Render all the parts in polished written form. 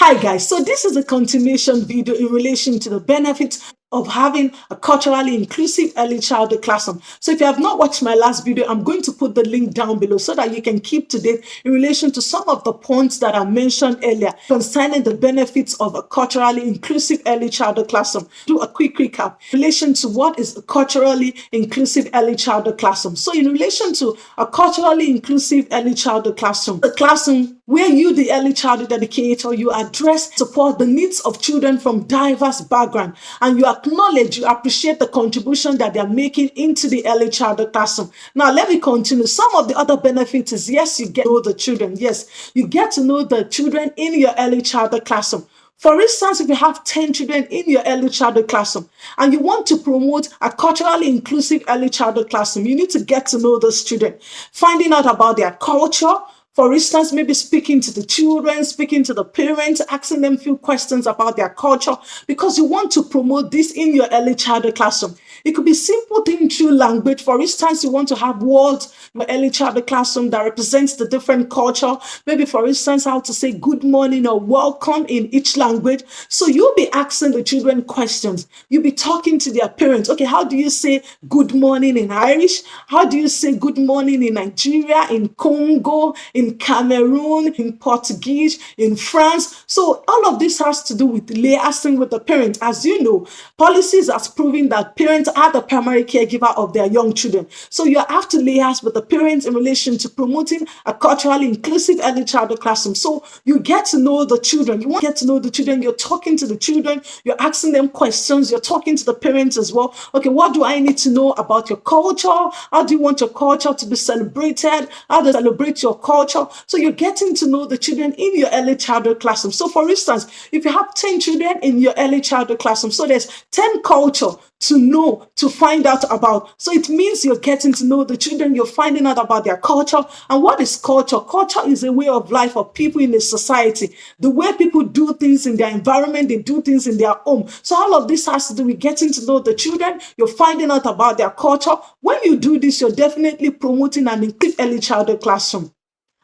Hi guys, so this is a continuation video in relation to the benefits of having a culturally inclusive early childhood classroom. So if you have not watched my last video, I'm going to put the link down below so that you can keep to date in relation to some of the points that I mentioned earlier concerning the benefits of a culturally inclusive early childhood classroom. Do a quick recap in relation to what is a culturally inclusive early childhood classroom. So in relation to a culturally inclusive early childhood classroom, the classroom where you, the early childhood educator, you address, support the needs of children from diverse backgrounds, and you acknowledge, you appreciate the contribution that they're making into the early childhood classroom. Now, let me continue. Some of the other benefits is, yes, you get to know the children. Yes, you get to know the children in your early childhood classroom. For instance, if you have 10 children in your early childhood classroom and you want to promote a culturally inclusive early childhood classroom, you need to get to know those children, finding out about their culture. For instance, maybe speaking to the children, speaking to the parents, asking them a few questions about their culture, because you want to promote this in your early childhood classroom. It could be simple things through language. For instance, you want to have words in the early childhood classroom that represents the different culture. Maybe, for instance, how to say good morning or welcome in each language. So you'll be asking the children questions. You'll be talking to their parents. Okay, how do you say good morning in Irish? How do you say good morning in Nigeria, in Congo, in Cameroon, in Portuguese, in France? So all of this has to do with liaising with the parents. As you know, policies has proven that parents are the primary caregiver of their young children. So you have to liaise with the parents in relation to promoting a culturally inclusive early childhood classroom. So you get to know the children. You want to get to know the children. You're talking to the children. You're asking them questions. You're talking to the parents as well. Okay, what do I need to know about your culture? How do you want your culture to be celebrated? How to celebrate your culture? So you're getting to know the children in your early childhood classroom. So for instance, if you have 10 children in your early childhood classroom, so there's 10 culture to know, to find out about. So it means you're getting to know the children, you're finding out about their culture. And what is culture? Culture is a way of life of people in a society. The way people do things in their environment, they do things in their home. So all of this has to do with getting to know the children. You're finding out about their culture. When you do this, you're definitely promoting an inclusive early childhood classroom.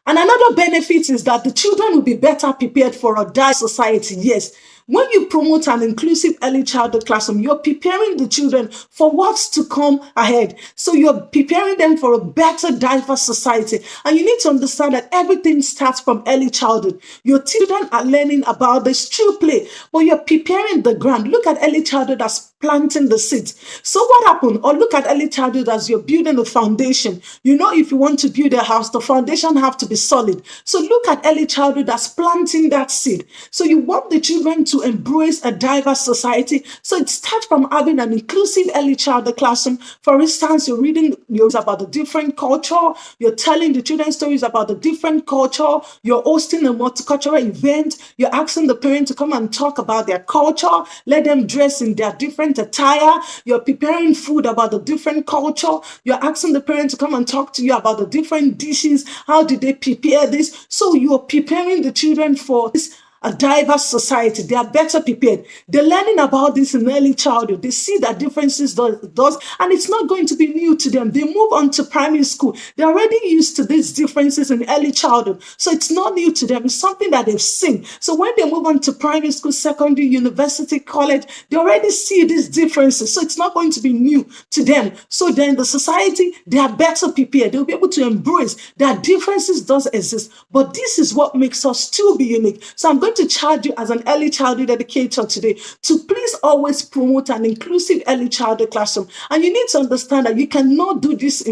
And another benefit is that the children will be better prepared for a diverse society. Yes. When you promote an inclusive early childhood classroom, you're preparing the children for what's to come ahead. So you're preparing them for a better, diverse society. And you need to understand that everything starts from early childhood. Your children are learning about this through play, but you're preparing the ground. Look at early childhood as planting the seeds. So what happened? Or look at early childhood as you're building the foundation. You know, if you want to build a house, the foundation have to be solid. So look at early childhood as planting that seed. So you want the children to embrace a diverse society. So it starts from having an inclusive early childhood classroom. For instance, you're reading news about the different culture. You're telling the children stories about the different culture. You're hosting a multicultural event. You're asking the parents to come and talk about their culture. Let them dress in their different attire. You're preparing food about the different culture. You're asking the parents to come and talk to you about the different dishes. How did they prepare this? So you're preparing the children for this a diverse society. They are better prepared. They're learning about this in early childhood. They see that differences does, and it's not going to be new to them. They move on to primary school. They're already used to these differences in early childhood. So it's not new to them. It's something that they've seen. So when they move on to primary school, secondary, university, college, they already see these differences. So it's not going to be new to them. So then the society, they are better prepared. They'll be able to embrace that differences does exist. But this is what makes us still be unique. So I'm going to charge you as an early childhood educator today to please always promote an inclusive early childhood classroom. And you need to understand that you cannot do this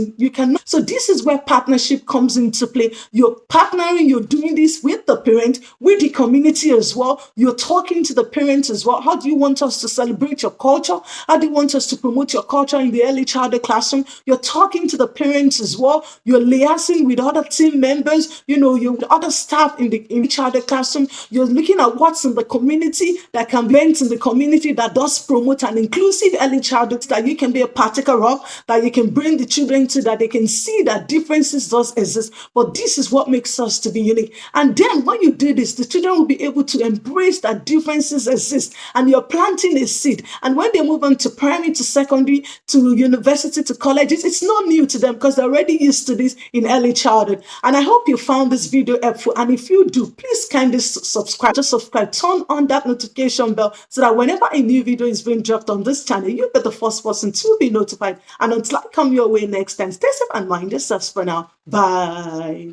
so this is where partnership comes into play. You're partnering, you're doing this with the parent, with the community as well. You're talking to the parents as well. How do you want us to celebrate your culture? How do you want us to promote your culture in the early childhood classroom? You're talking to the parents as well. You're liaising with other team members, you're with other staff in the childhood classroom. You're looking at what's in the community that can be in the community that does promote an inclusive early childhood that you can be a partaker of, that you can bring the children to, that they can see that differences does exist. But this is what makes us to be unique. And then when you do this, the children will be able to embrace that differences exist, and you're planting a seed. And when they move on to primary, to secondary, to university, to colleges, it's not new to them because they're already used to this in early childhood. And I hope you found this video helpful. And if you do, please kindly subscribe subscribe, just subscribe, turn on that notification bell so that whenever a new video is being dropped on this channel, you'll be the first person to be notified. And until I come your way next time, stay safe and mind yourselves for now. Bye.